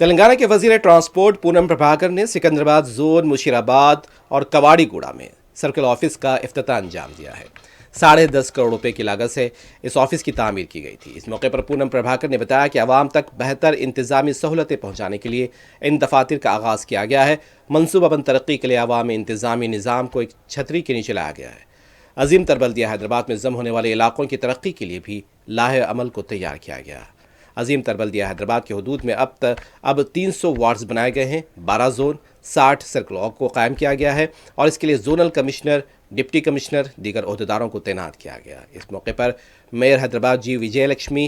तेलंगाना के वजीर ट्रांसपोर्ट पूनम प्रभाकर ने सिकंदराबाद जोन मुशीराबाद और कवाड़ीगुड़ा में सर्कल ऑफिस का इफ्तिताह अंजाम दिया है। 10.5 करोड़ रुपए की लागत से इस ऑफिस की तामीर की गई थी। इस मौके पर पूनम प्रभाकर ने बताया कि आवाम तक बेहतर इंतजामी सहूलतें पहुंचाने के लिए इन दफातर का आगाज किया गया है। मनसूबाबंद तरक्की के लिए आवामी इंतजामी निज़ाम को एक छतरी के नीचे लाया गया है। अजीम तर बल्दिया हैदराबाद में जम होने वाले इलाकों की तरक्की के लिए भी लाहे अमल को तैयार किया गया है। अजीम तर बल्दिया हैदराबाद के हदूद में अब 300 वार्ड्स बनाए गए हैं। 12 जोन 60 सर्कल को कायम किया गया है और इसके लिए जोनल कमिश्नर, डिप्टी कमिश्नर, दीगर ओहदेदारों को तैनात किया गया। इस मौके पर मेयर हैदराबाद जी विजय लक्ष्मी,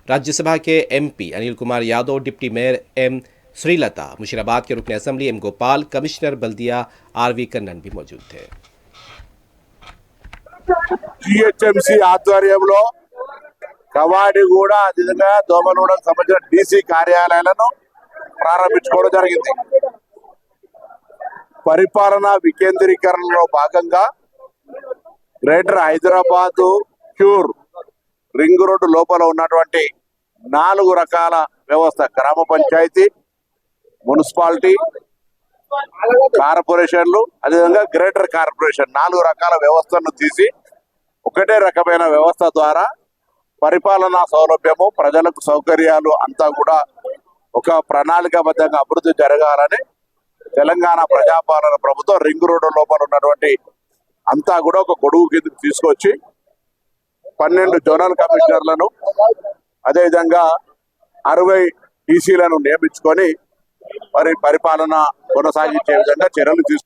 राज्यसभा के MP Anil Kumar Yadav, deputy mayor M Srilatha, Musheerabad के रुकन असम्बली M गोपाल, कमिश्नर बल्दिया RV कन्नन भी मौजूद थे। GHMC ఆధ్వర్యంలో కవాడిగూడ అదేవిధంగా దోమలగూడకు సంబంధించిన DC కార్యాలయాలను ప్రారంభించుకోవడం జరిగింది. పరిపాలన వికేంద్రీకరణలో భాగంగా greater Hyderabad cure ring road లోపల ఉన్నటువంటి 4 రకాల వ్యవస్థ, గ్రామ పంచాయతీ, మున్సిపాలిటీ, కార్పొరేషన్లు, అదేవిధంగా గ్రేటర్ కార్పొరేషన్ 4 రకాల వ్యవస్థలను తీసి ఒకటే రకమైన వ్యవస్థ ద్వారా పరిపాలనా సౌలభ్యము, ప్రజలకు సౌకర్యాలు అంతా కూడా ఒక ప్రణాళికాబద్ధంగా అభివృద్ధి జరగాలని తెలంగాణ ప్రజాపాలన ప్రభుత్వం రింగ్ రోడ్డు లోపల ఉన్నటువంటి అంతా కూడా ఒక గొడుగు కిందకి తీసుకొచ్చి 12 జోనల్ కమిషనర్లను అదేవిధంగా 60 TCలను నియమించుకొని మరి పరిపాలన కొనసాగించే విధంగా చర్యలు తీసుకు